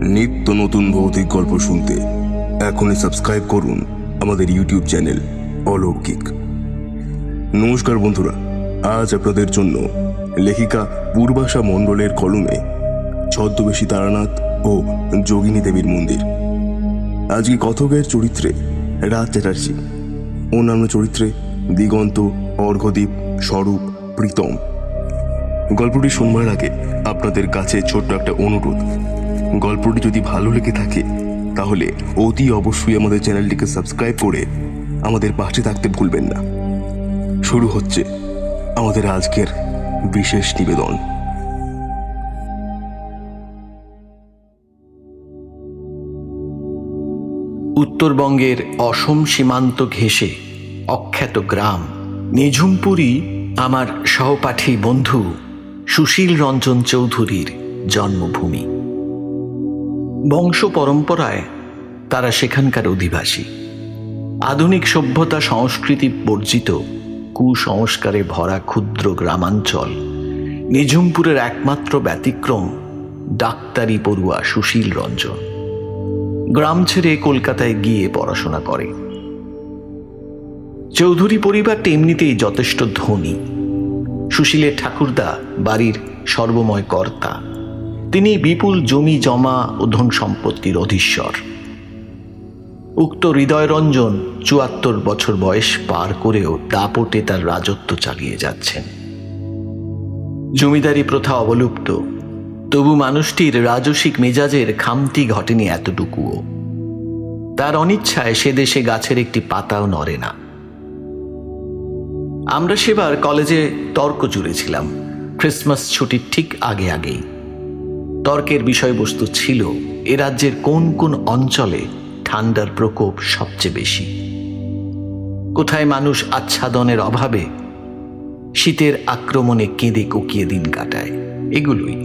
নিত্য নতুন ভৌতিক গল্প শুনতে এখনই সাবস্ক্রাইব করুন আমাদের ইউটিউব চ্যানেল অলৌকিক। নমস্কার বন্ধুরা, আজ আপনাদের জন্য লেখিকা পূর্বাশা মণ্ডলের কলমে ছদ্মবেশী তারানাথ ও যোগিনী দেবীর মন্দির। আজকে কথকের চরিত্রে রাজ চ্যাটার্জি, অন্যান্য চরিত্রে দিগন্ত, অর্ঘ্যদীপ, স্বরূপ, প্রীতম। গল্পটি শুনবার আগে আপনাদের কাছে ছোট্ট একটা অনুরোধ, গল্পটি যদি ভালো লেগে থাকে তাহলে অতি অবশ্যই আমাদের চ্যানেলটিকে সাবস্ক্রাইব করে আমাদের পাশে থাকতে ভুলবেন না। শুরু হচ্ছে আমাদের আজকের বিশেষ নিবেদন। উত্তরবঙ্গের অসম সীমান্ত ঘেঁষে অখ্যাত গ্রাম নিঝুমপুরই আমার সহপাঠী বন্ধু সুশীল রঞ্জন চৌধুরীর জন্মভূমি। বংশ পরম্পরায় তারা সেখানকার অধিবাসী। আধুনিক সভ্যতা সংস্কৃতি বর্জিত কুসংস্কারে ভরা ক্ষুদ্র গ্রামাঞ্চল নিঝুমপুরের একমাত্র ব্যতিক্রম ডাক্তারি পড়ুয়া সুশীল রঞ্জন। গ্রাম ছেড়ে কলকাতায় গিয়ে পড়াশোনা করে। চৌধুরী পরিবারটি এমনিতেই যথেষ্ট ধনী। সুশীলের ঠাকুরদা বাড়ির সর্বময় কর্তা। তিনি বিপুল জমি জমা ও ধন সম্পত্তির অধীশ্বর। উক্ত হৃদয়রঞ্জন ৭৪ বছর বয়স পার করেও দাপটে তার রাজত্ব চালিয়ে যাচ্ছেন। জমিদারি প্রথা অবলুপ্ত, তবু মানুষটির রাজসিক মেজাজের খামতি ঘটেনি এতটুকুও। তার অনিচ্ছায় সে দেশে গাছের একটি পাতাও নড়ে না। আমরা সেবার কলেজে তর্ক জুড়েছিলাম ক্রিসমাস ছুটির ঠিক আগেই। তর্কের বিষয়বস্তু ছিল এ রাজ্যের কোন কোন অঞ্চলে ঠান্ডার প্রকোপ সবচেয়ে বেশি, কোথায় মানুষ আচ্ছাদনের অভাবে শীতের আক্রমণে কেঁদে কুকিয়ে দিন কাটায়, এগুলোই।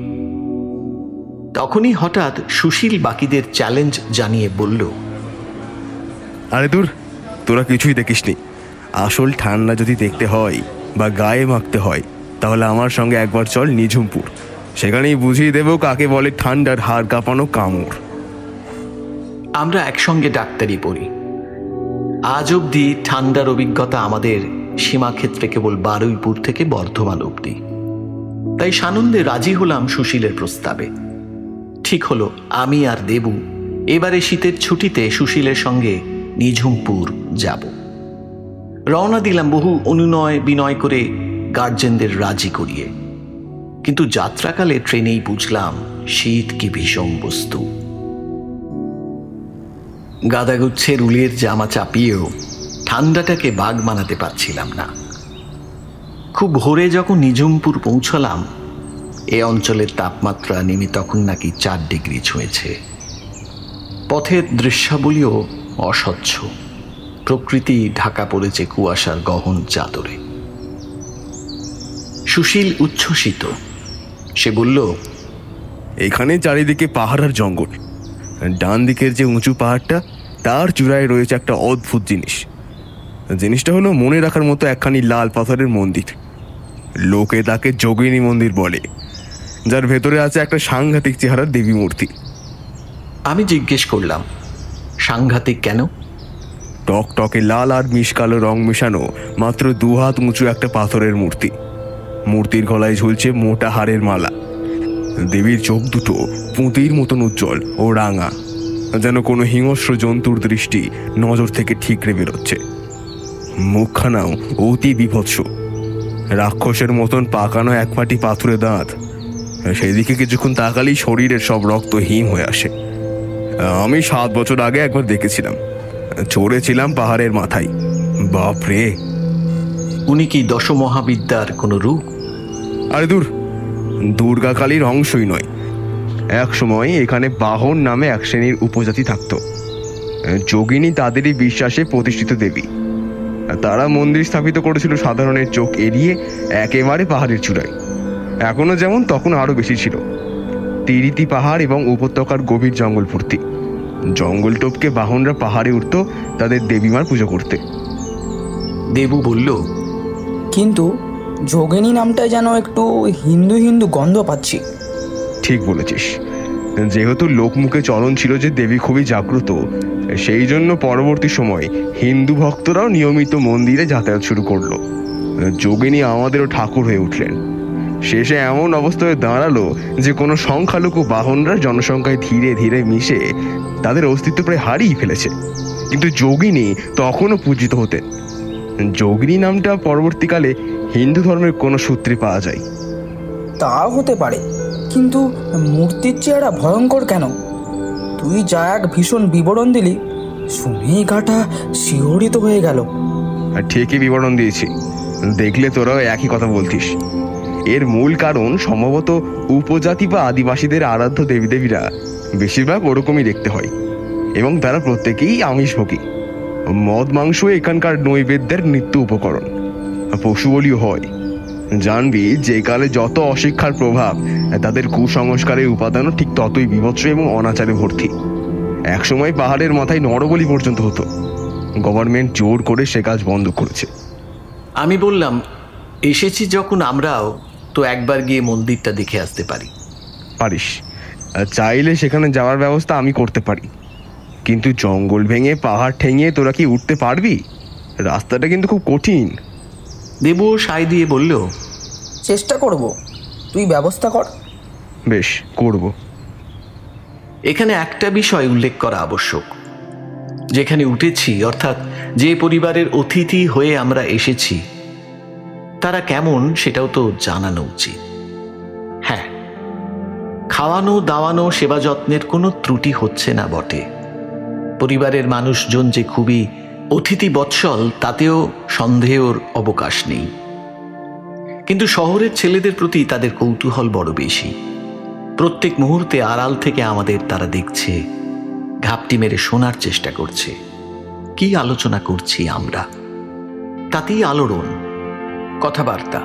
তখনই হঠাৎ সুশীল বাকিদের চ্যালেঞ্জ জানিয়ে বলল, আরে দূর, তোরা কিছুই দেখিসনি। আসল ঠান্ডা যদি দেখতে হয় বা গায়ে মাখতে হয় তাহলে আমার সঙ্গে একবার চল নিঝুমপুর, সেখানেই বুঝিয়ে দেব কাকে বলে ঠান্ডার হাড় কাঁপানো কামড়। আমরা একসঙ্গে ডাক্তারি পড়ি। আজ অবধি ঠান্ডার অভিজ্ঞতা আমাদের সীমাক্ষেত্রে কেবল বারুইপুর থেকে বর্ধমান অবধি। তাই সানন্দে রাজি হলাম সুশীলের প্রস্তাবে। ঠিক হলো আমি আর দেবু এবারে শীতের ছুটিতে সুশীলের সঙ্গে নিঝুমপুর যাব। রওনা দিলাম বহু অনুনয় বিনয় করে, গার্জেনদের রাজি করিয়ে। কিন্তু যাত্রাকালে ট্রেনেই বুঝলাম শীত কি ভীষণ বস্তু। গাদাগুচ্ছের উলের জামা চাপিয়েও ঠান্ডাটাকে বাগ মানাতে পারছিলাম না। খুব ভোরে যখন নিঝুমপুর পৌঁছলাম, এ অঞ্চলের তাপমাত্রা নেমে তখন নাকি ৪ ডিগ্রি ছুঁয়েছে। পথের দৃশ্যাবলীও অস্বচ্ছ, প্রকৃতি ঢাকা পড়েছে কুয়াশার গহন চাদরে। সুশীল উচ্ছ্বসিত। সে বলল, এখানে চারিদিকে পাহাড় আর জঙ্গল। ডান দিকের যে উঁচু পাহাড়টা, তার চূড়ায় রয়েছে একটা অদ্ভুত জিনিসটা হলো মনে রাখার মতো একখানি লাল পাথরের মন্দির। লোকে তাকে যোগিনী মন্দির বলে, যার ভেতরে আছে একটা সাংঘাতিক চেহারার দেবী মূর্তি। আমি জিজ্ঞেস করলাম, সাংঘাতিক কেন? টকটকে লাল আর মিশকালো রং মেশানো মাত্র ২ হাত উঁচু একটা পাথরের মূর্তি। মূর্তির গলায় ঝুলছে মোটা হাড়ের মালা। দেবীর চোখ দুটো পুঁতির মতন উজ্জ্বল ও রাঙা, যেন কোনো হিংস্র জন্তুর দৃষ্টি নজর থেকে ঠিকরে বেরোচ্ছে। মুখখানাও অতি বীভৎস, রাক্ষসের মতন পাকানো এক পাটি পাথুরে দাঁত। সেদিকে কিছুক্ষণ তাকালেই শরীরের সব রক্ত হিম হয়ে আসে। আমি ৭ বছর আগে একবার দেখেছিলাম, চড়েছিলাম পাহাড়ের মাথায়। বাপরে! উনি কি দশমহাবিদ্যার কোনো রূপ? আরে দূর, দুর্গা কালীর অংশই নয়। এক সময় এখানে বাহন নামে এক শ্রেণীর উপজাতি থাকত। যোগিনী তাদেরই বিশ্বাসে প্রতিষ্ঠিত দেবী। তারা মন্দির স্থাপিত করেছিল সাধারণের চোখ এড়িয়ে একেবারে পাহাড়ের চূড়ায়। এখনো যেমন, তখন আরো বেশি ছিল। তিরিতি পাহাড় এবং উপত্যকার গভীর জঙ্গল ভর্তি। জঙ্গল টপকে বাহনরা পাহাড়ে উঠত তাদের দেবীমার পুজো করতে। দেবু বলল, কিন্তু যোগিনী নামটা যেন একটু হিন্দু হিন্দু গন্ধ পাচ্ছি। ঠিক বলেছিস, যেহেতু লোকমুখে চলন ছিল যে দেবী খুবই জাগ্রত, সেই জন্য পরবর্তী সময় হিন্দু ভক্তরাও নিয়মিত মন্দিরে যাতায়াত শুরু করলো। যোগিনী আমাদেরও ঠাকুর হয়ে উঠলেন। শেষে এমন অবস্থায় দাঁড়ালো যে কোনো সংখ্যালঘু বাহনরা জনসংখ্যায় ধীরে ধীরে মিশে তাদের অস্তিত্ব প্রায় হারিয়ে ফেলেছে। কিন্তু যোগিনী তখনও পূজিত হতেন। যোগিনী নামটা পরবর্তীকালে হিন্দু ধর্মের কোনো সূত্রে পাওয়া যায়। তা হতে পারে, কিন্তু মূর্তির চেহারা ভয়ঙ্কর কেন? তুই যা এক ভীষণ বিবরণ দিলি, শুনেই গাটা শিহরিত হয়ে গেল। ঠিকই বিবরণ দিয়েছি, দেখলে তোরাও একই কথা বলতিস। এর মূল কারণ সম্ভবত উপজাতি বা আদিবাসীদের আরাধ্য দেবীদেবীরা বেশিরভাগ ওরকমই দেখতে হয়, এবং তারা প্রত্যেকেই আমিষভোগী। মদ মাংস এখানকার নৈবেদ্যের নিত্য উপকরণ। পশু বলিও হয়। জানবি যে কালে যত অশিক্ষার প্রভাব, তাদের কুসংস্কারের উপাদানও ঠিক ততই বিভৎস এবং অনাচারে ভর্তি। একসময় পাহাড়ের মাথায় নরবলি পর্যন্ত হতো। গভর্নমেন্ট জোর করে সে কাজ বন্ধ করেছে। আমি বললাম, এসেছি যখন আমরাও তো একবার গিয়ে মন্দিরটা দেখে আসতে পারি। পারিস, চাইলে সেখানে যাওয়ার ব্যবস্থা আমি করতে পারি, কিন্তু জঙ্গল ভেঙে পাহাড় ঠেঙিয়ে তোরা কি উঠতে পারবি? রাস্তাটা কিন্তু খুব কঠিন। দেবু সায় দিয়ে বলল, চেষ্টা করব, তুই ব্যবস্থা কর। বেশ, করব। এখানে একটা বিষয় উল্লেখ করা আবশ্যক। যেখানে উঠেছি, অর্থাৎ যে পরিবারের অতিথি হয়ে আমরা এসেছি, তারা কেমন সেটাও তো জানানো উচিত। হ্যাঁ, খাওয়ানো দাওয়ানো সেবা যত্নের কোনো ত্রুটি হচ্ছে না বটে। পরিবারের মানুষজন যে খুবই অতিথি বৎসল, তাতেও সন্দেহের অবকাশ নেই। কিন্তু শহরের ছেলেদের প্রতি তাদের কৌতূহল বড় বেশি। প্রত্যেক মুহূর্তে আড়াল থেকে আমাদের তারা দেখছে, ঘাপটি মেরে শোনার চেষ্টা করছে কি আলোচনা করছি আমরা। তাতেই আলোড়ন, কথাবার্তা।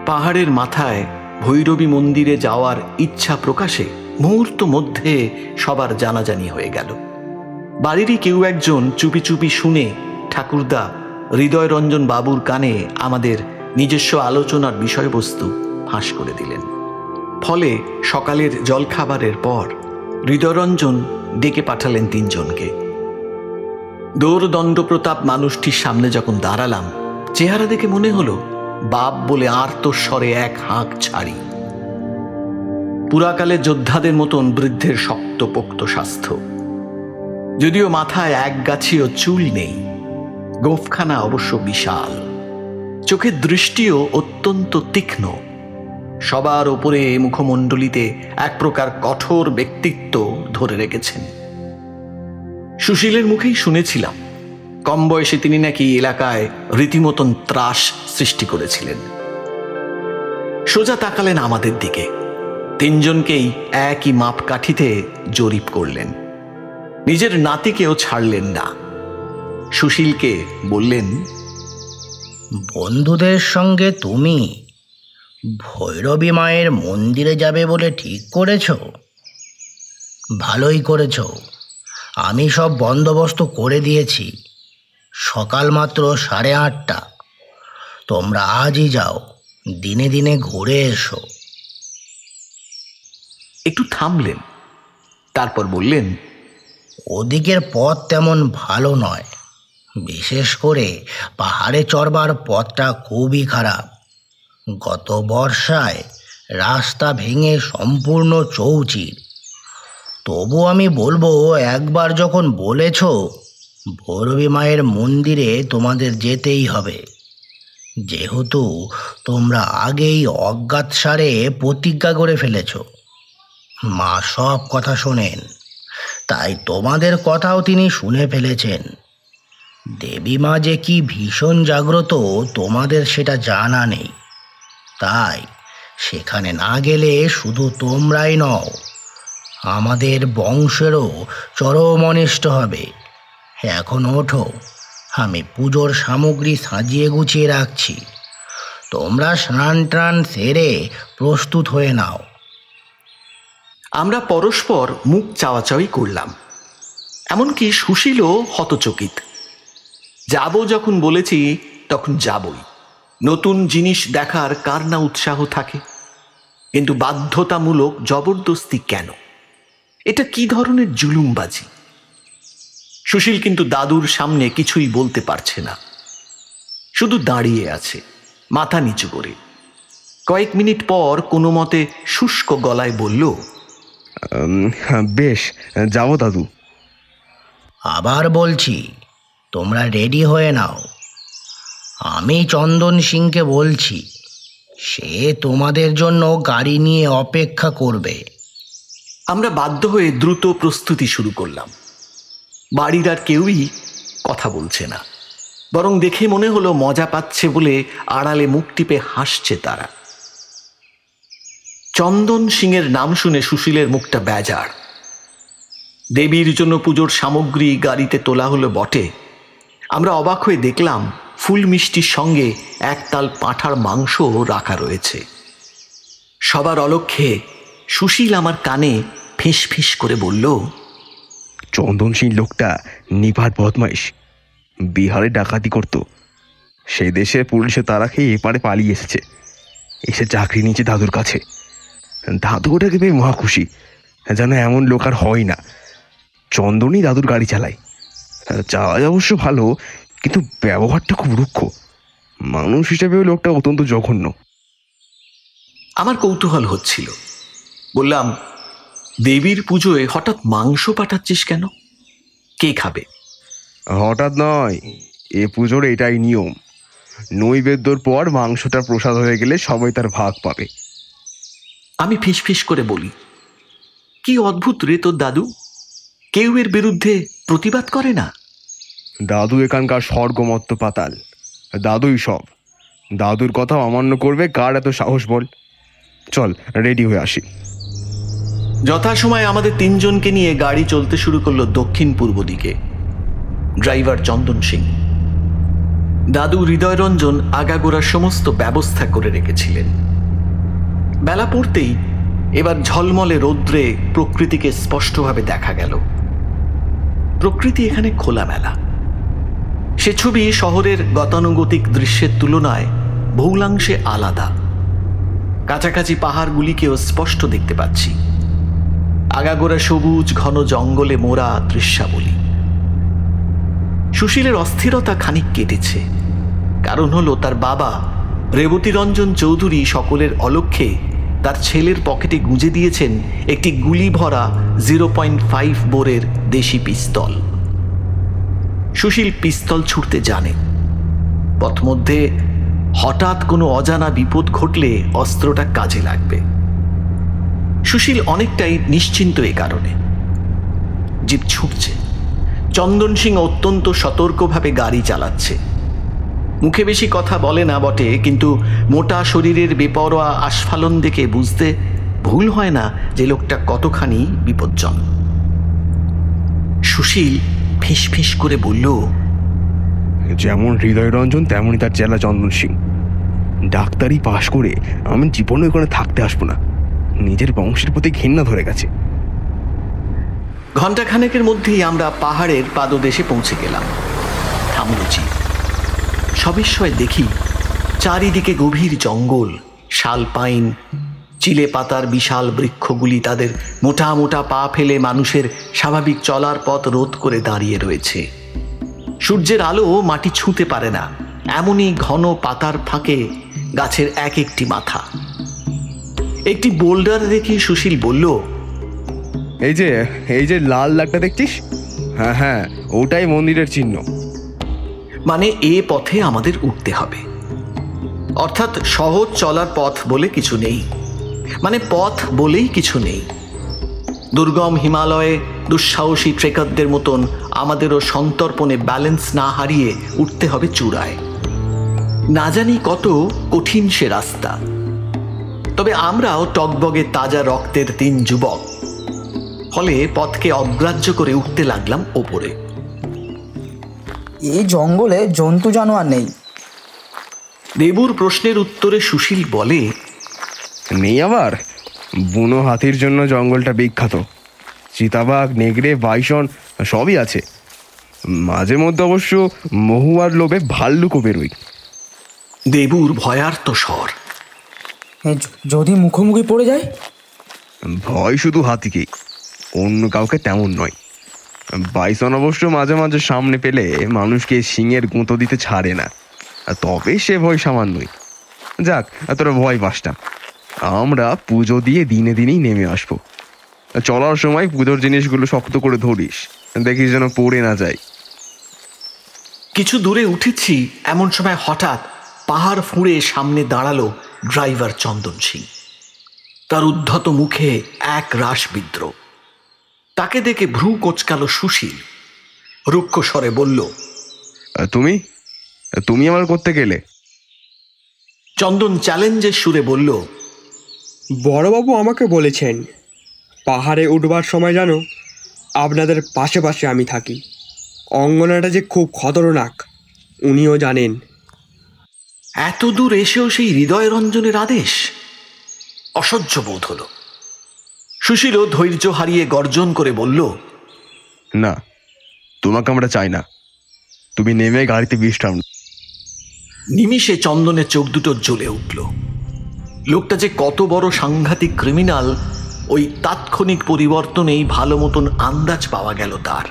পাহাড়ের মাথায় ভৈরবী মন্দিরে যাওয়ার ইচ্ছা প্রকাশে মুহূর্ত মধ্যে সবার জানাজানি হয়ে গেল। বাড়িরই কেউ একজন চুপি চুপি শুনে ঠাকুরদা হৃদয়রঞ্জন বাবুর কানে আমাদের নিজস্ব আলোচনার বিষয়বস্তু ফাঁস করে দিলেন। ফলে সকালের জলখাবারের পর হৃদয়রঞ্জন ডেকে পাঠালেন 3 জনকে। দৌড়দণ্ড প্রতাপ মানুষটির সামনে যখন দাঁড়ালাম, চেহারা দেখে মনে হলো বাপ বলে আর্তস্বরে এক হাঁক ছাড়ি। পুরাকালের যোদ্ধাদের মতন বৃদ্ধের শক্তপোক্ত স্বাস্থ্য, যদিও মাথায় এক গাছিও চুল নেই। গোঁফখানা অবশ্য বিশাল, চোখের দৃষ্টিও অত্যন্ত তীক্ষ্ণ। সবার ওপরে মুখমণ্ডলিতে এক প্রকার কঠোর ব্যক্তিত্ব ধরে রেখেছেন। সুশীলের মুখেই শুনেছিলাম, কম বয়সে তিনি নাকি এলাকায় রীতিমতন ত্রাস সৃষ্টি করেছিলেন। সোজা তাকালেন আমাদের দিকে, 3 জনকেই একই মাপকাঠিতে জরিপ করলেন। নিজের নাতিকেও ছাড়লেন না। সুশীলকে বললেন, বন্ধুদের সঙ্গে তুমি ভৈরবী মায়ের মন্দিরে যাবে বলে ঠিক করেছ? ভালোই করেছ। আমি সব বন্দোবস্ত করে দিয়েছি। সকাল মাত্র 8:30। তোমরা আজই যাও, দিনে দিনে ঘুরে এসো। একটু থামলেন, তারপর বললেন, ওদিকের পথ তেমন ভালো নয়। বিশেষ করে পাহাড়ে চড়বার পথটা খুবই খারাপ। গত বর্ষায় রাস্তা ভেঙে সম্পূর্ণ চৌচির। তবু আমি বলবো, একবার যখন বলেছ, ভৈরবী মায়ের মন্দিরে তোমাদের যেতেই হবে। যেহেতু তোমরা আগেই অজ্ঞাতসারে প্রতিজ্ঞা করে ফেলেছ। মা সব কথা শোনেন, তাই তোমাদের কথাও তিনি শুনে ফেলেছেন। দেবী মা যে কি ভীষণ জাগ্রত, তোমাদের সেটা জানা নেই। তাই সেখানে না গেলে শুধু তোমরাই নও, আমাদের বংশেরও চরম অনিষ্ট হবে। এখন ওঠো, আমি পুজোর সামগ্রী সাজিয়ে গুছিয়ে রাখছি। তোমরা স্নান টান সেরে প্রস্তুত হয়ে নাও। আমরা পরস্পর মুখ চাওয়াচাওয়ি করলাম। এমনকি সুশীলও হতচকিত। যাব যখন বলেছি তখন যাবই। নতুন জিনিস দেখার কার না উৎসাহ থাকে, কিন্তু বাধ্যতামূলক জবরদস্তি কেন? এটা কি ধরনের জুলুমবাজি? সুশীল কিন্তু দাদুর সামনে কিছুই বলতে পারছে না, শুধু দাঁড়িয়ে আছে মাথা নিচু করে। কয়েক মিনিট পর কোনো মতে শুষ্ক গলায় বলল, বেশ, যাবো দাদু। আবার বলছি, তোমরা রেডি হয়ে নাও। আমি চন্দন সিংকে বলছি, সে তোমাদের জন্য গাড়ি নিয়ে অপেক্ষা করবে। আমরা বাধ্য হয়ে দ্রুত প্রস্তুতি শুরু করলাম। বাড়ির আর কেউই কথা বলছে না, বরং দেখে মনে হলো মজা পাচ্ছে বলে আড়ালে মুখ টিপে হাসছে তারা। চন্দন সিংয়ের নাম শুনে সুশীলের মুখটা বেজার। দেবীর জন্য পুজোর সামগ্রী গাড়িতে তোলা হলো বটে, আমরা অবাক হয়ে দেখলাম ফুল মিষ্টির সঙ্গে একতাল পাঁঠার মাংস রাখা রয়েছে। সবার অলক্ষ্যে সুশীল আমার কানে ফিস ফিস করে বলল, চন্দন সিং লোকটা নিপাট বদমাইশ, বিহারে ডাকাতি করত। সে দেশে পুলিশে তারা খেয়ে এপারে পালিয়ে এসেছে, এসে চাকরি নিয়েছে দাদুর কাছে। দাদু ওটাকে পেয়ে মহা খুশি, যেন এমন লোক আর হয় না। চন্দনই দাদুর গাড়ি চালায়। চালায় অবশ্য ভালো, কিন্তু ব্যবহারটা খুব রুক্ষ। মানুষ হিসেবেও লোকটা অত্যন্ত জঘন্য। আমার কৌতূহল হচ্ছিল। বললাম, দেবীর পুজোয় হঠাৎ মাংস পাঠাচ্ছিস কেন? কে খাবে? হঠাৎ নয়, এ পুজোর এটাই নিয়ম। নৈবেদ্যর পর মাংসটা প্রসাদ হয়ে গেলে সবাই তার ভাগ পাবে। আমি ফিস ফিস করে বলি, কি অদ্ভুত রে তোর দাদু, কেউ এর বিরুদ্ধে প্রতিবাদ করে না? দাদু এখানকার স্বর্গমত্ত পাতাল, দাদুই সব। দাদুর কথা অমান্য করবে কার এত সাহস বল? চল রেডি হয়ে আসি। যথাসময়ে আমাদের তিনজনকে নিয়ে গাড়ি চলতে শুরু করলো দক্ষিণ পূর্ব দিকে। ড্রাইভার চন্দন সিং, দাদু হৃদয়রঞ্জন আগাগোড়ার সমস্ত ব্যবস্থা করে রেখেছিলেন। বেলা পড়তেই এবার ঝলমলে রৌদ্রে প্রকৃতিকে স্পষ্টভাবে দেখা গেল। প্রকৃতি এখানে খোলামেলা। সে ছবি শহরের গতানুগতিক দৃশ্যের তুলনায় বহুলাংশে আলাদা। কাছাকাছি পাহাড়গুলিকেও স্পষ্ট দেখতে পাচ্ছি। আগাগোড়া সবুজ ঘন জঙ্গলে মোড়া দৃশ্যাবলী। সুশীলের অস্থিরতা খানিক কেটেছে, কারণ হলো তার বাবা রেবতী রঞ্জন চৌধুরী সকলের অলক্ষ্যে তার ছেলের পকেটে গুঁজে দিয়েছেন একটি গুলি ভরা 0.5 বোরের দেশি পিস্তল। সুশীল পিস্তল ছুটতে জানে। পথমধ্যে হঠাৎ কোনো অজানা বিপদ ঘটলে অস্ত্রটা কাজে লাগবে। সুশীল অনেকটাই নিশ্চিন্ত এ কারণে। জিপ ছুটছে। চন্দন সিং অত্যন্ত সতর্কভাবে গাড়ি চালাচ্ছে। মুখে বেশি কথা বলে না বটে, কিন্তু মোটা শরীরের বেপরোয়া আস্ফালন দেখে বুঝতে ভুল হয় না যে লোকটা কতখানি বিপজ্জনক। সুশীল ফিস ফিস করে বলল, যেমন হৃদয়রঞ্জন তেমনই তার চেলা চন্দন সিং। ডাক্তারি পাশ করে আমি জীবনে ওখানে থাকতে আসবো না। নিজের বংশের প্রতি ঘৃণা ধরে গেছে। ঘণ্টাখানেকের মধ্যেই আমরা পাহাড়ের পাদদেশে পৌঁছে গেলাম। থামল জিপ। সবিস্ময়ে দেখি চারিদিকে গভীর জঙ্গল, শাল পাইন, চিলে পাতার বিশাল বৃক্ষগুলি তাদের মোটা মোটা পা ফেলে মানুষের স্বাভাবিক চলার পথ রোধ করে দাঁড়িয়ে রয়েছে। সূর্যের আলো মাটি ছুঁতে পারে না, এমনই ঘন পাতার ফাঁকে গাছের এক একটি মাথা। একটি বোল্ডার দেখে সুশীল বলল, এই যে লাল দাগটা দেখছিস? হ্যাঁ হ্যাঁ, ওটাই মন্দিরের চিহ্ন। মানে এ পথে আমাদের উঠতে হবে। অর্থাৎ সহজ চলার পথ বলে কিছু নেই, মানে পথ বলেই কিছু নেই। দুর্গম হিমালয়ে দুঃসাহসী ট্রেকারদের মতন আমাদেরও সন্তর্পণে ব্যালেন্স না হারিয়ে উঠতে হবে চূড়ায়। না জানি কত কঠিন সে রাস্তা। তবে আমরাও টগবগে তাজা রক্তের 3 যুবক, ফলে পথকে অগ্রাহ্য করে উঠতে লাগলাম ওপরে। এই জঙ্গলে জন্তু জানোয়ার নেই? দেবুর প্রশ্নের উত্তরে সুশীল বলে, নেই আবার? বুনো হাতির জন্য জঙ্গলটা বিখ্যাত। চিতাবাঘ, নেগড়ে, বাইসন সবই আছে। মাঝে মধ্যে অবশ্য মহুয়ার লোভে ভাল্লুকও বেরোয়। দেবুর ভয়ার্ত স্বর। যদি মুখোমুখি পড়ে যায়? ভয় শুধু হাতিকে, অন্য কাউকে তেমন নয়। বাইসন অবশ্য মাঝে মাঝে সামনে পেলে মানুষকে শিঙের গুঁতো দিতে ছাড়ে না, তবে সে ভয় সামান্যই। যাক, তোরা ভয় পাস না, আমরা পুজো দিয়ে দিনে দিনেই নেমে আসবো। চলার সময় পুজোর জিনিসগুলো শক্ত করে ধরিস, দেখিস যেন পড়ে না যায়। কিছু দূরে উঠেছি, এমন সময় হঠাৎ পাহাড় ফুঁড়ে সামনে দাঁড়ালো ড্রাইভার চন্দন সিং। তার উদ্ধত মুখে এক রাস বিদ্রোহ। তাকে দেখে ভ্রু কোঁচকালো সুশীল। রুক্ষ স্বরে বলল, তুমি তুমি আমার করতে গেলে? চন্দন চ্যালেঞ্জের সুরে বলল, বড়বাবু আমাকে বলেছেন পাহাড়ে উঠবার সময় জানো আপনাদের পাশে পাশে আমি থাকি। অঙ্গনাটা যে খুব খতরনাক উনিও জানেন। এত দূর এসেও সেই হৃদয় রঞ্জনের আদেশ! অসহ্য বোধ হলো। সুশীলও ধৈর্য হারিয়ে গর্জন করে বলল, না, তোমাকে আমরা চাই না, তুমি নেমে গাড়িতে বিশ্রাম। নিমিষে চন্দনের চোখ দুটো জ্বলে উঠল। লোকটা যে কত বড় সাংঘাতিক ক্রিমিনাল, ওই তাৎক্ষণিক পরিবর্তনেই ভালো মতন আন্দাজ পাওয়া গেল তার।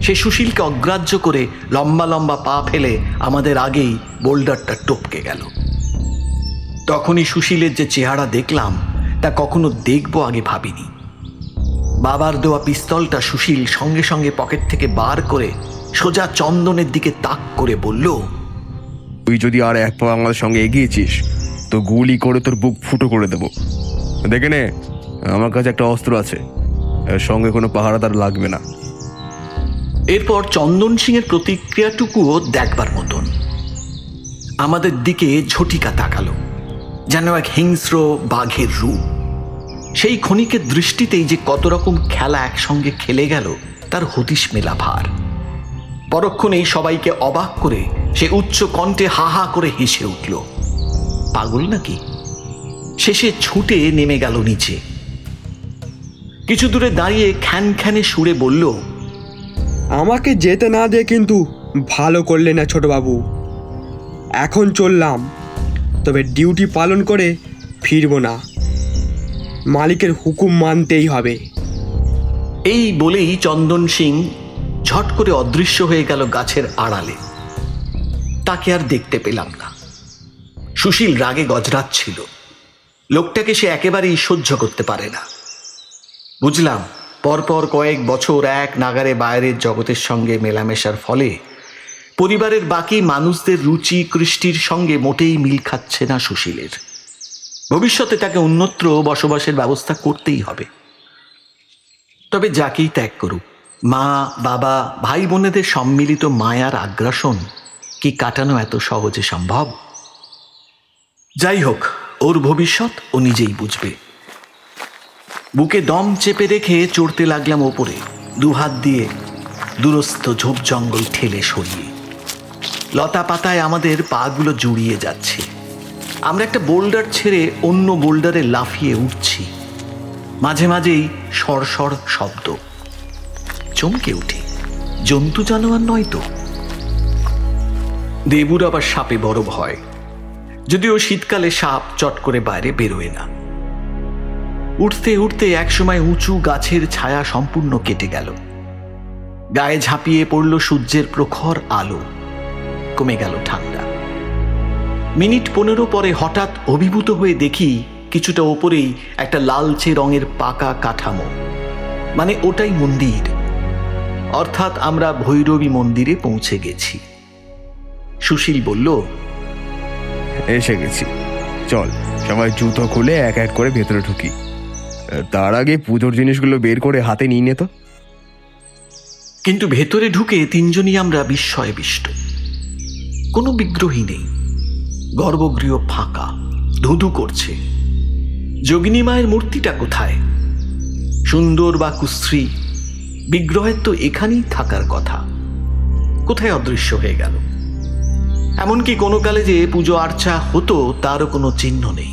সে সুশীলকে অগ্রাহ্য করে লম্বা লম্বা পা ফেলে আমাদের আগেই বোল্ডারটা টপকে গেল। তখনই সুশীলের যে চেহারা দেখলাম তা কখনো দেখবো আগে ভাবিনি। বাবার দেওয়া পিস্তলটা সুশীল সঙ্গে সঙ্গে পকেট থেকে বার করে সোজা চন্দনের দিকে তাক করে বলল, তুই যদি আর এক পা আমাদের সঙ্গে এগিয়েছিস তো গুলি করে তোর বুক ফুটো করে দেব। দেখে নে, আমার কাছে একটা অস্ত্র আছে, এর সঙ্গে কোনো পাহারাদার লাগবে না। এরপর চন্দন সিংয়ের প্রতিক্রিয়াটুকুও দেখবার মতন। আমাদের দিকে ঝটিকা তাকালো, যেন এক হিংস্র বাঘের রূপ। সেই ক্ষণিকের দৃষ্টিতেই যে কত রকম খেলা একসঙ্গে খেলে গেল তার হদিশ মেলা ভার। পরক্ষণেই সবাইকে অবাক করে সে উচ্চ কণ্ঠে হা হা করে হেসে উঠল। পাগল নাকি? শেষে ছুটে নেমে গেল নিচে। কিছু দূরে দাঁড়িয়ে খ্যান খ্যানে সুরে বলল, আমাকে যেতে না দিয়ে কিন্তু ভালো করলে না ছোটবাবু। এখন চললাম, তবে ডিউটি পালন করে ফিরব না। মালিকের হুকুম মানতেই হবে। এই বলেই চন্দন সিং ঝট করে অদৃশ্য হয়ে গেল গাছের আড়ালে। তাকে আর দেখতে পেলাম না। সুশীল রাগে গজরাচ্ছিল। লোকটাকে সে একেবারেই সহ্য করতে পারে না। বুঝলাম, পরপর কয়েক বছর এক নাগারে বাইরের জগতের সঙ্গে মেলামেশার ফলে পরিবারের বাকি মানুষদের রুচি কৃষ্টির সঙ্গে মোটেই মিল খাচ্ছে না সুশীলের। ভবিষ্যতে তাকে অন্যত্র বসবাসের ব্যবস্থা করতেই হবে। তবে যাকেই ত্যাগ করুক, মা, বাবা, ভাই বোনেদের সম্মিলিত মায়ার আগ্রাসন কি কাটানো এত সহজে সম্ভব? যাই হোক, ওর ভবিষ্যৎ ও নিজেই বুঝবে। বুকে দম চেপে রেখে চড়তে লাগলাম ওপরে, দুহাত দিয়ে দূরস্থ ঝোপ জঙ্গল ঠেলে সরিয়ে। লতা পাতায় আমাদের পাগুলো জুড়িয়ে যাচ্ছে। আমরা একটা বোল্ডার ছেড়ে অন্য বোল্ডারে লাফিয়ে উঠছি। মাঝে মাঝেই সরসর শব্দ। চমকে উঠি, জন্তু জানোয়ার নয় তো। দেবুর আবার সাপে বড় ভয়, যদিও শীতকালে সাপ চট করে বাইরে বেরোয় না। উঠতে উঠতে একসময় উঁচু গাছের ছায়া সম্পূর্ণ কেটে গেল। গায়ে ঝাঁপিয়ে পড়ল সূর্যের প্রখর আলো। কমে গেল ঠান্ডা। মিনিট 15 পরে হঠাৎ অভিভূত হয়ে দেখি কিছুটা ওপরেই একটা লালচে রঙের পাকা কাঠামো, মানে ওটাই মন্দির। অর্থাৎ আমরা ভৈরবী মন্দিরে পৌঁছে গেছি। সুশীল বলল, এসে গেছি, চল সবাই জুতো খুলে এক এক করে ভেতরে ঢুকি। তার আগে পুজোর জিনিসগুলো বের করে হাতে নিয়ে নে তো। কিন্তু ভেতরে ঢুকে তিনজনই আমরা বিস্ময়বিষ্ট। কোনো বিগ্রহই নেই। গর্ভগৃহ ফাঁকা, ধুধু করছে। যোগিনী মায়ের মূর্তিটা কোথায়? সুন্দর বা কুশ্রী বিগ্রহের তো এখানেই থাকার কথা, কোথায় অদৃশ্য হয়ে গেল? এমনকি কোনো কালে যে পুজো আর্চা হতো তারও কোনো চিহ্ন নেই।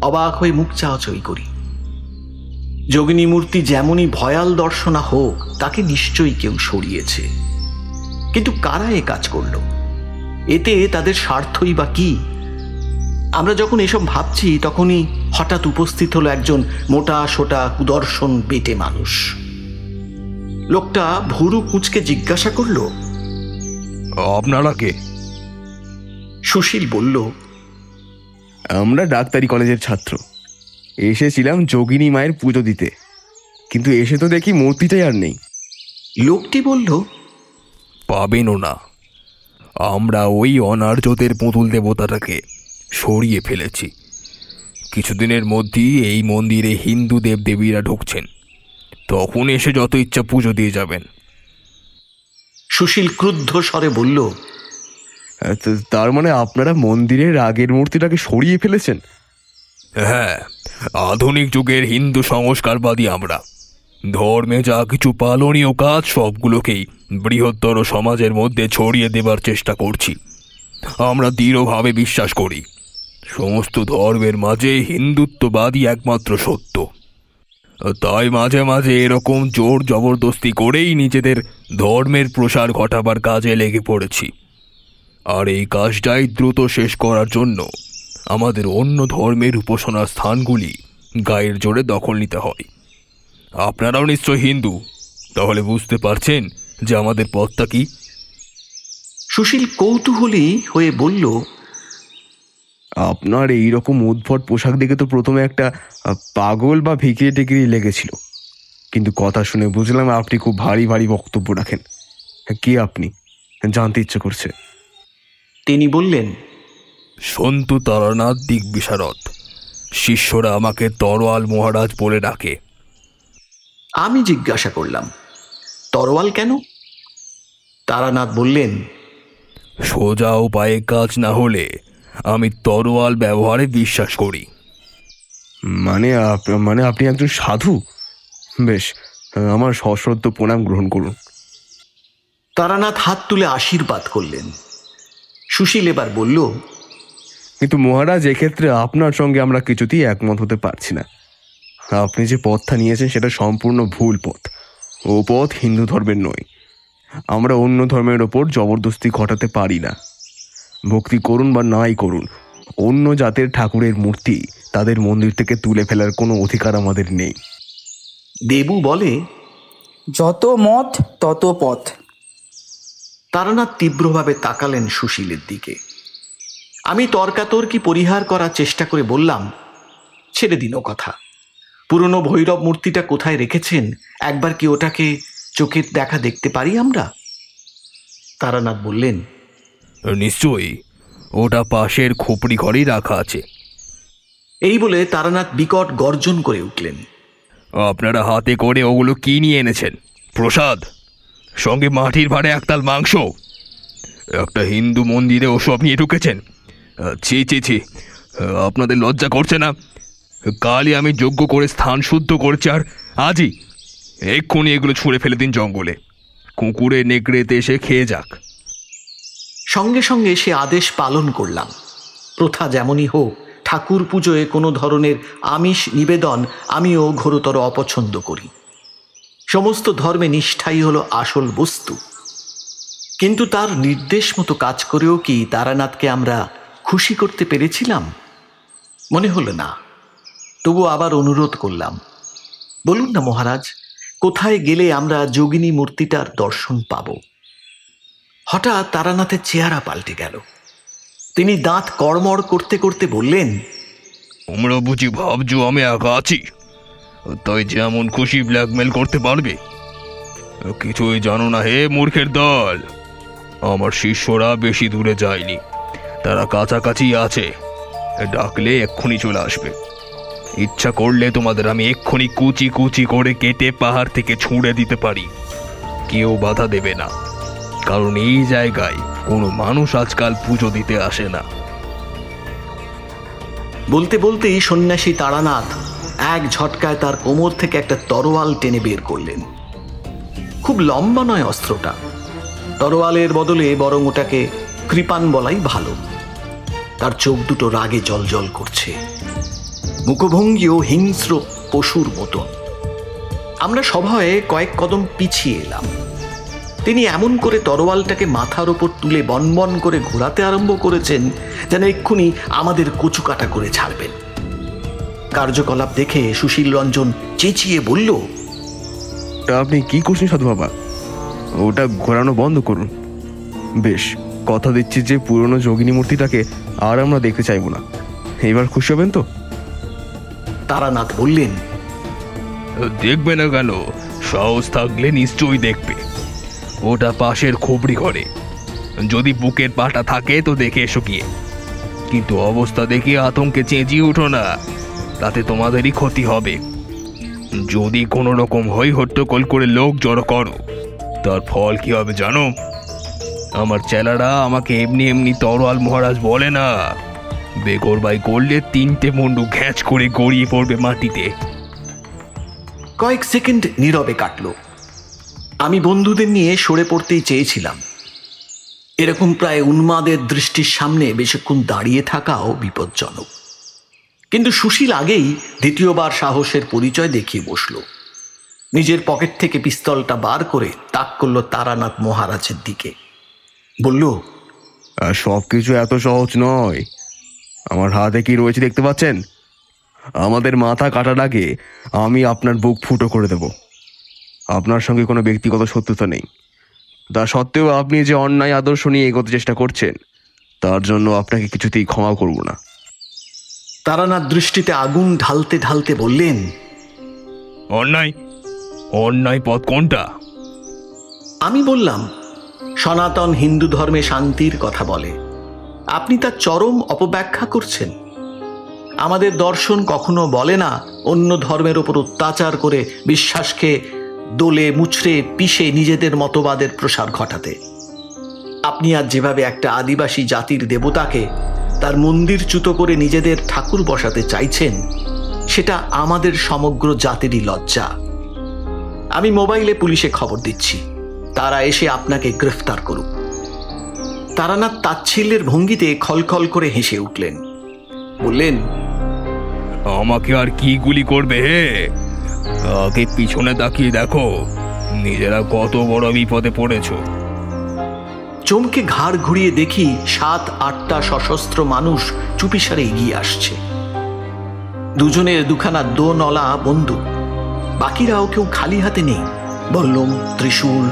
অবাক হয়ে মুখ চাওয়াচাই করি। যোগিনী মূর্তি যেমনই ভয়াল দর্শনা হোক, তাকে নিশ্চয়ই কেউ সরিয়েছে। কিন্তু কারা এ কাজ করল? এতে তাদের স্বার্থই বা কি? আমরা যখন এসব ভাবছি তখনই হঠাৎ উপস্থিত হলো একজন মোটা সোটা কুদর্শন বেটে মানুষ। লোকটা ভুরু কুঁচকে জিজ্ঞাসা করল, আপনারা কে? সুশীল বলল, আমরা ডাক্তারি কলেজের ছাত্র, এসেছিলাম যোগিনী মায়ের পুজো দিতে, কিন্তু এসে তো দেখি মূর্তিটাই আর নেই। লোকটি বলল, পাবেনও না, আমরা ওই অনার্যদের পুতুল দেবতাটাকে সরিয়ে ফেলেছি। কিছুদিনের মধ্যেই এই মন্দিরে হিন্দু দেবদেবীরা ঢুকছেন, তখন এসে যত ইচ্ছা পুজো দিয়ে যাবেন। সুশীল ক্রুদ্ধ স্বরে বলল, তার মানে আপনারা মন্দিরের আগের মূর্তিটাকে সরিয়ে ফেলেছেন? হ্যাঁ, আধুনিক যুগের হিন্দু সংস্কারবাদী আমরা। ধর্মে যা কিছু পালনীয় কাজ সবগুলোকেই বৃহত্তর সমাজের মধ্যে ছড়িয়ে দেবার চেষ্টা করছি। আমরা দৃঢ়ভাবে বিশ্বাস করি সমস্ত ধর্মের মাঝে হিন্দুত্ববাদই একমাত্র সত্য। তাই মাঝে মাঝে এরকম জোর জবরদস্তি করেই নিজেদের ধর্মের প্রসার ঘটাবার কাজে লেগে পড়েছি। আর এই কাজটাই দ্রুত শেষ করার জন্য আমাদের অন্য ধর্মের উপাসনার স্থানগুলি গায়ের জোরে দখল নিতে হয়। আপনারাও নিশ্চয় হিন্দু, তাহলে বুঝতে পারছেন যে আমাদের পথটা কি। সুশীল কৌতূহলী হয়ে বলল, আপনার এইরকম উদ্ভট পোশাক দেখে তো প্রথমে একটা পাগল বা ভিকিরি টিকিরি লেগেছিল, কিন্তু কথা শুনে বুঝলাম আপনি খুব ভারী ভারী বক্তব্য রাখেন। কি আপনি? জানতে ইচ্ছে করছে। তিনি বললেন, সন্তু তারানাথ দিক বিশারদ, শিষ্যরা আমাকে তরোয়াল মহারাজ বলে ডাকে। আমি জিজ্ঞাসা করলাম, তরোয়াল কেন? তারানাথ বললেন, সোজা উপায়ে কাজ না হলে আমি তরোয়াল ব্যবহারে বিশ্বাস করি। মানে আপনি একজন সাধু? বেশ, আমার সশ্রদ্ধ প্রণাম গ্রহণ করুন। তারানাথ হাত তুলে আশীর্বাদ করলেন। সুশীল এবার বলল, কিন্তু মহারাজ, এক্ষেত্রে আপনার সঙ্গে আমরা কিছুতেই একমত হতে পারছি না। আপনি যে পথটা নিয়েছেন সেটা সম্পূর্ণ ভুল পথ। ও পথ হিন্দু ধর্মের নয়। আমরা অন্য ধর্মের ওপর জবরদস্তি ঘটাতে পারি না। ভক্তি করুন বা নাই করুন, অন্য জাতের ঠাকুরের মূর্তি তাদের মন্দির থেকে তুলে ফেলার কোনো অধিকার আমাদের নেই। দেবু বলে, যত মত তত পথ। তারানাথ তীব্রভাবে তাকালেন সুশীলের দিকে। আমি তর্কাতর্কি পরিহার করার চেষ্টা করে বললাম, ছেড়ে দিন ও কথা। পুরনো ভৈরব মূর্তিটা কোথায় রেখেছেন, একবার কি ওটাকে চোখের দেখা দেখতে পারি আমরা? তারানাথ বললেন, নিশ্চয়ই, ওটা পাশের খোপড়ি ঘরেই রাখা আছে। এই বলে তারানাথ বিকট গর্জন করে উঠলেন, আপনারা হাতে করে ওগুলো কি নিয়ে এনেছেন? প্রসাদ, সঙ্গে মাটির ভাড়ে একতাল মাংস। একটা হিন্দু মন্দিরে ওসব নিয়ে ঢুকেছেন? ছি ছি ছি, আপনাদের লজ্জা করছে না? কালই আমি যজ্ঞ করে স্থান শুদ্ধ করেছি, আর আজই এক্ষুনি এগুলো ছুঁড়ে ফেলে দিন জঙ্গলে। কুকুরে নেকড়েতে এসে খেয়ে যাক। সঙ্গে সঙ্গে সে আদেশ পালন করলাম। প্রথা যেমনই হোক, ঠাকুর পুজোয় কোনো ধরনের আমিষ নিবেদন আমিও ঘোরতর অপছন্দ করি। সমস্ত ধর্মে নিষ্ঠাই হলো আসল বস্তু। কিন্তু তার নির্দেশ মতো কাজ করেও কি তারানাথকে আমরা খুশি করতে পেরেছিলাম? মনে হলো না। তবু আবার অনুরোধ করলাম, বলুন না মহারাজ, কোথায় গেলে আমরা যোগিনী মূর্তিটার দর্শন পাব? হঠাৎ তারানাথের চেহারা পাল্টে গেল। তিনি দাঁত কড়মড় করতে করতে বললেন, তোমরা বুঝি ভাবছো আমি একা আছি, তাই যেমন খুশি ব্ল্যাকমেল করতে পারবে? কিছুই জানো না হে মূর্খের দল। আমার শিষ্যরা বেশি দূরে যায়নি, তারা কাছাকাছি আছে। ডাকলে এক্ষুনি চলে আসবে। ইচ্ছা করলে তোমাদের আমি এক্ষুনি কুচি কুচি করে কেটে পাহাড় থেকে ছুঁড়ে দিতে পারি, কেউ বাধা দেবে না। কারণ এই জায়গায় কোনো মানুষ আজকাল পুজো দিতে আসে না। বলতে বলতেই সন্ন্যাসী তারানাথ এক ঝটকায় তার কোমর থেকে একটা তরোয়াল টেনে বের করলেন। খুব লম্বা নয় অস্ত্রটা। তরোয়ালের বদলে বরং ওটাকে কৃপান বলাই ভালো। তার চোখ দুটো রাগে জ্বলজ্বল করছে, মুখভঙ্গিও হিংস্র পশুর মতো। আমরা সভয়ে কয়েক কদম পিছিয়ে এলাম। তিনি এমন করে তরোয়ালটাকে মাথার ওপর তুলে বনবন করে ঘোরাতে আরম্ভ করেছেন যেন এক্ষুনি আমাদের কচুকাটা করে ছাড়বেন। কার্যকলাপ দেখে সুশীল রঞ্জন চেঁচিয়ে বলল, তা আপনি কি করছেন সাধু বাবা? ওটা ঘোরানো বন্ধ করুন। বেশ, কথা দিচ্ছি যে পুরনো যোগিনী মূর্তিটাকে আর আমরা দেখতে চাইবো না। এবার খুশি হবেন তো? তারানাথ বললেন, দেখবে না কেন, সাহস থাকলে নিশ্চয়ই দেখবে। ওটা পাশের খোপড়ি ঘরে। যদি বুকের পাটা থাকে তো দেখে এসো গিয়ে। কিন্তু অবস্থা দেখে আতঙ্কে চেঁচিয়ে উঠো না, তাতে তোমাদেরই ক্ষতি হবে। যদি কোনো রকম হই হট্টগোল করে লোক জড়ো করো, তার ফল কি হবে জানো? আমার চেলারা আমাকে এমনি এমনি তরোয়াল মহারাজ বলে না। বেগরবাই করলে 3টে মুন্ডু ঘ্যাঁচ করে গড়িয়ে পড়বে মাটিতে। কয়েক সেকেন্ড নীরবে কাটল। আমি বন্ধুদের নিয়ে সরে পড়তেই চেয়েছিলাম। এরকম প্রায় উন্মাদের দৃষ্টির সামনে বেশিক্ষণ দাঁড়িয়ে থাকাও বিপজ্জনক। কিন্তু সুশীল আগেই দ্বিতীয়বার সাহসের পরিচয় দেখিয়ে বসল। নিজের পকেট থেকে পিস্তলটা বার করে তাক করল তারানাথ মহারাজের দিকে। বলল, আর সব কিছু এত সহজ নয়। আমার হাতে কি রয়েছে দেখতে পাচ্ছেন? আমাদের মাথা কাটার আগে আমি আপনার বুক ফুটো করে দেব। আপনার সঙ্গে কোনো ব্যক্তিগত শত্রুতা নেই। তা সত্ত্বেও আপনি যে অন্যায় আদর্শ নিয়ে এগোতে চেষ্টা করছেন, তার জন্য আপনাকে কিছুতেই ক্ষমা করব না। তারানাথ দৃষ্টিতে আগুন ঢালতে ঢালতে বললেন, অন্যায়? অন্যায় পথ কোনটা? আমি বললাম, সনাতন হিন্দু ধর্মে শান্তির কথা বলে। আপনি তার চরম অপব্যাখ্যা করছেন। আমাদের দর্শন কখনো বলে না অন্য ধর্মের ওপর অত্যাচার করে বিশ্বাসকে দোলে মুচড়ে পিষে নিজেদের মতবাদের প্রসার ঘটাতে। আপনি আজ যেভাবে একটা আদিবাসী জাতির দেবতাকে তার মন্দির চ্যুত করে নিজেদের ঠাকুর বসাতে চাইছেন, সেটা আমাদের সমগ্র জাতিরই লজ্জা। আমি মোবাইলে পুলিশে খবর দিচ্ছি, তারা এসে আপনাকে গ্রেফতার করুক। তারানাথ তাচ্ছিল্যের ভঙ্গিতে খলখল করে হেসে উঠলেন। বললেন, আমাকে আর কি গুলি করবে হে? আগে পিছনে তাকিয়ে দেখো, নিজেরা কত বড় বিপদে পড়েছ। চমকে ঘাড় ঘুরিয়ে দেখি 7-8টা সশস্ত্র মানুষ চুপিসারে এগিয়ে আসছে। দুজনের দুখানা দোনলা বন্দুক। বাকিরাও কেউ খালি হাতে নেই। বল্লম, ত্রিশূল,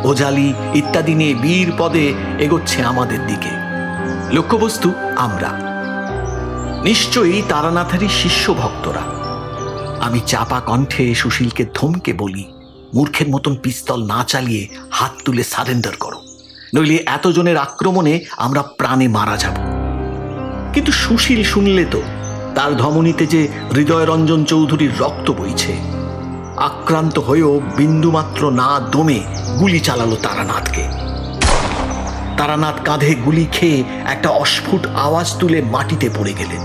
ওজালি ইত্যাদি নিয়ে বীর পদে এগোচ্ছে আমাদের দিকে। লক্ষ্যবস্তু আমরা, নিশ্চয়ই তারানাথেরই শিষ্য ভক্তরা। আমি চাপা কণ্ঠে সুশীলকে ধমকে বলি, মূর্খের মতন পিস্তল না চালিয়ে হাত তুলে সারেন্ডার করো, নইলে এতজনের আক্রমণে আমরা প্রাণে মারা যাব। কিন্তু সুশীল শুনলে তো তার ধমনীতে যে হৃদয়রঞ্জন চৌধুরীর রক্ত বইছে। আক্রান্ত হয়েও বিন্দুমাত্র না দমে গুলি চালালো তারানাথকে। তারানাথ কাঁধে গুলি খেয়ে একটা অস্ফুট আওয়াজ তুলে মাটিতে পড়ে গেলেন।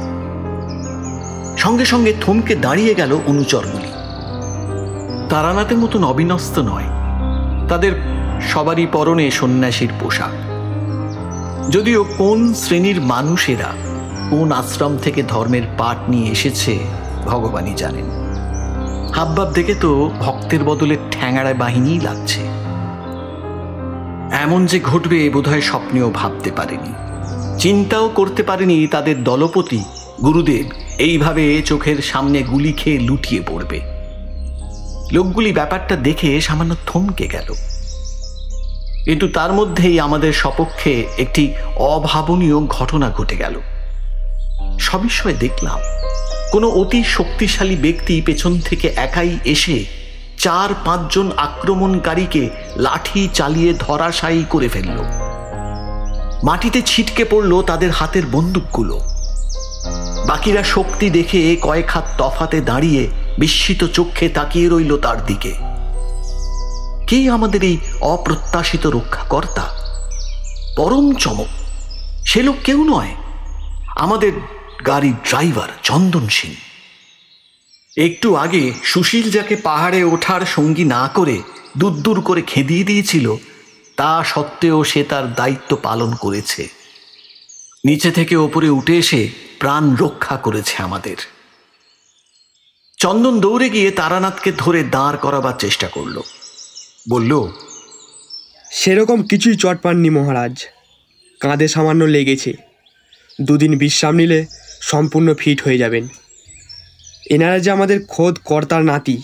সঙ্গে সঙ্গে থমকে দাঁড়িয়ে গেল অনুচরগুলি। তারানাথের মতন অবিনস্ত নয়, তাদের সবারই পরনে সন্ন্যাসীর পোশাক। যদিও কোন শ্রেণীর মানুষেরা কোন আশ্রম থেকে ধর্মের পাঠ নিয়ে এসেছে ভগবানই জানেন। হাবভাব দেখে তো ভক্তের বদলে ঠ্যাঙাড়া বাহিনীই লাগছে। এমন যে ঘটবে বোধহয় স্বপ্নেও ভাবতে পারেনি, চিন্তাও করতে পারেনি তাদের দলপতি গুরুদেব এইভাবে চোখের সামনে গুলি খেয়ে লুটিয়ে পড়বে। লোকগুলি ব্যাপারটা দেখে সামান্য থমকে গেল। কিন্তু তার মধ্যেই আমাদের সপক্ষে একটি অভাবনীয় ঘটনা ঘটে গেল। সবিষয়ে দেখলাম কোনো অতি শক্তিশালী ব্যক্তি পেছন থেকে একাই এসে 4-5 জন আক্রমণকারীকে লাঠি চালিয়ে ধরাশায়ী করে ফেলল। মাটিতে ছিটকে পড়ল তাদের হাতের বন্দুকগুলো। বাকিরা শক্তি দেখে কয়েক হাত তফাতে দাঁড়িয়ে বিস্মিত চোখে তাকিয়ে রইল তার দিকে। কে আমাদের এই অপ্রত্যাশিত রক্ষাকর্তা? পরম চমক, সে লোক কেউ নয়, আমাদের গাড়ির ড্রাইভার চন্দন সিং। একটু আগে সুশীল যাকে পাহাড়ে ওঠার সঙ্গী না করে দূর করে খেদিয়ে দিয়েছিল, তা সত্ত্বেও সে তার দায়িত্ব পালন করেছে। নিচে থেকে ওপরে উঠে এসে প্রাণ রক্ষা করেছে আমাদের। চন্দন দৌড়ে গিয়ে তারানাথকে ধরে দাঁড় করাবার চেষ্টা করল। বলল, সেরকম কিছুই চট পাননি মহারাজ, কাঁধে সামান্য লেগেছে। 2 দিন বিশ্রাম নিলে সম্পূর্ণ ফিট হয়ে যাবেন। এনারা যে আমাদের খোদ কর্তার নাতি।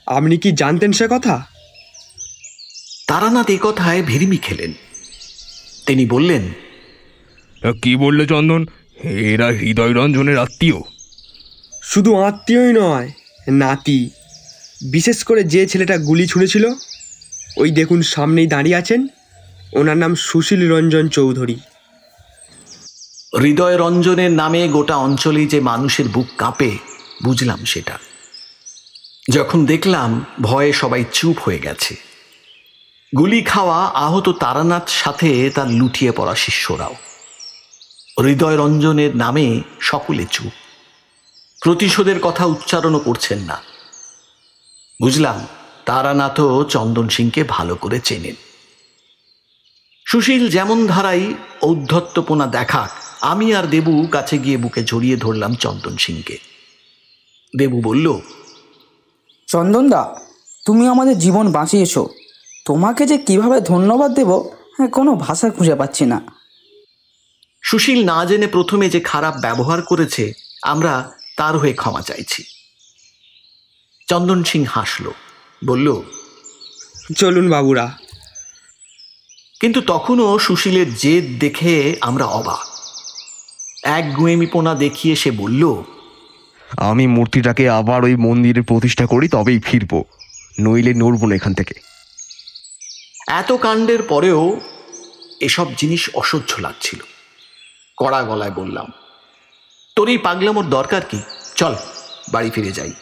আপনি কি জানতেন সে কথা? তারানাথ এ কথায় ভিড়মি খেলেন। তিনি বললেন, কি বললে চন্দন? এরা হৃদয় রঞ্জনের আত্মীয়? শুধু আত্মীয়ই নয়, নাতি। বিশেষ করে যে ছেলেটা গুলি ছুঁড়েছিল, ওই দেখুন সামনেই দাঁড়িয়ে আছেন, ওনার নাম সুশীল রঞ্জন চৌধুরী। হৃদয় রঞ্জনের নামে গোটা অঞ্চলে যে মানুষের বুক কাঁপে, বুঝলাম সেটা যখন দেখলাম ভয়ে সবাই চুপ হয়ে গেছে। গুলি খাওয়া আহত তারানাথ সাথে তার লুটিয়ে পড়া শিষ্যরাও। হৃদয় রঞ্জনের নামে সকলে চুপ, প্রতিশোধের কথা উচ্চারণও করছেন না। বুঝলাম তারানাথও চন্দন সিংকে ভালো করে চেনেন। সুশীল যেমন ধারাই ঔদ্ধত্যপনা দেখাক, আমি আর দেবু কাছে গিয়ে বুকে জড়িয়ে ধরলাম চন্দন সিংকে। দেবু বলল, চন্দনদা, তুমি আমাদের জীবন বাঁচিয়েছো। তোমাকে যে কিভাবে ধন্যবাদ দেব কোনো ভাষা খুঁজে পাচ্ছি না। সুশীল না জেনে প্রথমে যে খারাপ ব্যবহার করেছে, আমরা তার হয়ে ক্ষমা চাইছি। চন্দন সিং হাসল, বলল, চলুন বাবুরা। কিন্তু তখনও সুশীলের জেদ দেখে আমরা অবাক। এক গুয়েমিপোনা দেখিয়ে সে বলল, আমি মূর্তিটাকে আবার ওই মন্দিরে প্রতিষ্ঠা করি, তবেই ফিরবো, নইলে নড়ব না এখান থেকে। এত কাণ্ডের পরেও এসব জিনিস অসহ্য লাগছিল। কড়া গলায় বললাম, তোর এই পাগলামোর দরকার কি? চল বাড়ি ফিরে যাই।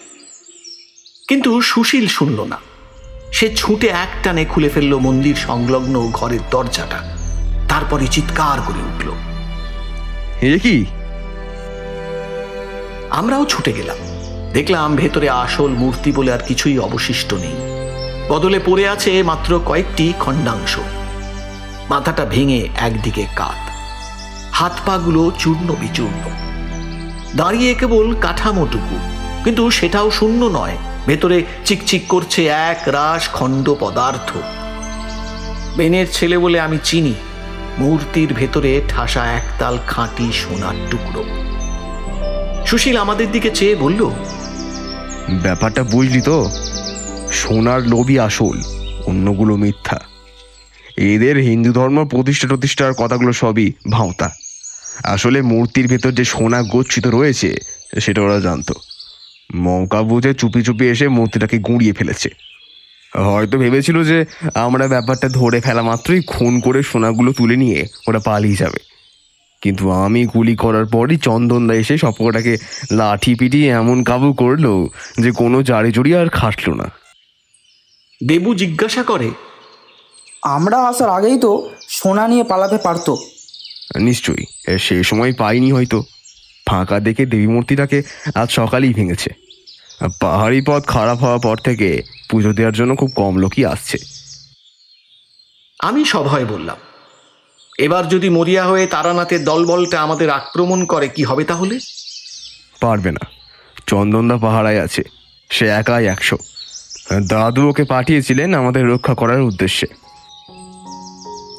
কিন্তু সুশীল শুনল না। সে ছুটে একটানে খুলে ফেলল মন্দির সংলগ্ন ঘরের দরজাটা। তারপরে চিৎকার করে উঠল, এ কি? আমরাও ছুটে গেলাম। দেখলাম ভেতরে আসল মূর্তি বলে আর কিছুই অবশিষ্ট নেই। বদলে পড়ে আছে মাত্র কয়েকটি খণ্ডাংশ। মাথাটা ভেঙে একদিকে কাত, হাত পাগুলো চূর্ণ বিচূর্ণ, দাঁড়িয়ে কেবল কাঠামোটুকু, কিন্তু সেটাও শূন্য নয়। ভেতরে চিকচিক করছে এক রাশ খণ্ড পদার্থ। বেনের ছেলে বলে আমি চিনি। মূর্তির ভেতরে ঠাসা একতাল খাঁটি সোনার টুকরো। সুশীল আমাদের দিকে চেয়ে বলল, ব্যাপারটা বুঝলি তো? সোনার লোভই আসল, অন্যগুলো মিথ্যা। এদের হিন্দু ধর্ম প্রতিষ্ঠার কথাগুলো সবই ভাঁওতা। আসলে মূর্তির ভেতর যে সোনা গচ্ছিত রয়েছে সেটা ওরা জানতো। মৌকা বুঝে চুপি চুপি এসে মূর্তিটাকে গুঁড়িয়ে ফেলেছে। হয়তো ভেবেছিল যে আমরা ব্যাপারটা ধরে ফেলা মাত্রই খুন করে সোনাগুলো তুলে নিয়ে ওরা পালিয়ে যাবে। কিন্তু আমি গুলি করার পরই চন্দনদা এসে সবকটাকে লাঠি পিটিয়ে এমন কাবু করলো যে কোনো জারি জড়ি আর খাটলো না। দেবু জিজ্ঞাসা করে, আমরা আসার আগেই তো সোনা নিয়ে পালাতে পারতো। নিশ্চয়ই সে সময় পাইনি হয়তো। ফাঁকা দেখে দেবী মূর্তিটাকে আজ সকালেই ভেঙেছে। পাহাড়ি পথ খারাপ হওয়ার পর থেকে পুজো দেওয়ার জন্য খুব কম লোকই আসছে। আমি সভয় বললাম, এবার যদি মরিয়া হয়ে তারানাথের দলবলটা আমাদের আক্রমণ করে কি হবে তাহলে? পারবে না, চন্দনদা পাহারায় আছে, সে একাই 100। দাদু ওকে পাঠিয়েছিলেন আমাদের রক্ষা করার উদ্দেশ্যে।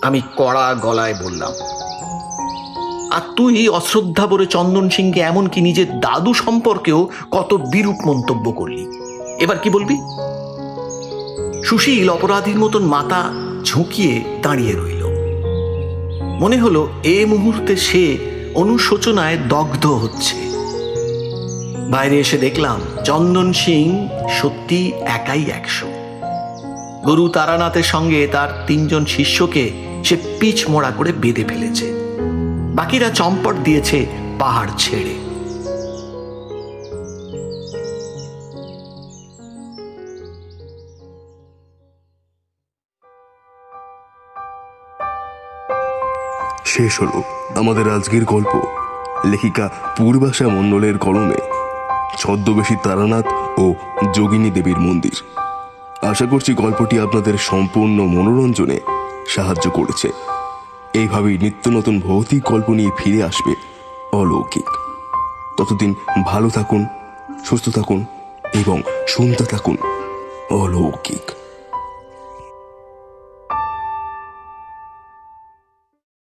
আমি কড়া গলায় বললাম, আর তুই অশ্রদ্ধা বলে চন্দন সিংকে এমনকি নিজের দাদু সম্পর্কেও কত বিরূপ মন্তব্য করলি, এবার কি বলবি? সুশীল অপরাধীর মতন মাথা ঝুঁকিয়ে দাঁড়িয়ে রইল। মনে হলো এ মুহূর্তে সে অনুশোচনায় দগ্ধ হচ্ছে। বাইরে এসে দেখলাম চন্দন সিং সত্যি একাই 100। গুরু তারানাথের সঙ্গে তার 3 জন শিষ্যকে সে পিচ মোড়া করে বেঁধে ফেলেছে। বাকিরা চম্পট দিয়েছে পাহাড় ছেড়ে। শেষ হলো আমাদের আজকের গল্প। লেখিকা পূর্বাশা মণ্ডলের কলমে ছদ্মবেশী তারানাথ ও যোগিনী দেবীর মন্দির। আশা করছি গল্পটি আপনাদের সম্পূর্ণ মনোরঞ্জনে সাহায্য করেছে। এইভাবেই নিত্য নতুন ভৌতিক গল্প নিয়ে ফিরে আসবে অলৌকিক। ততদিন ভালো থাকুন, সুস্থ থাকুন এবং শুনতে থাকুন অলৌকিক।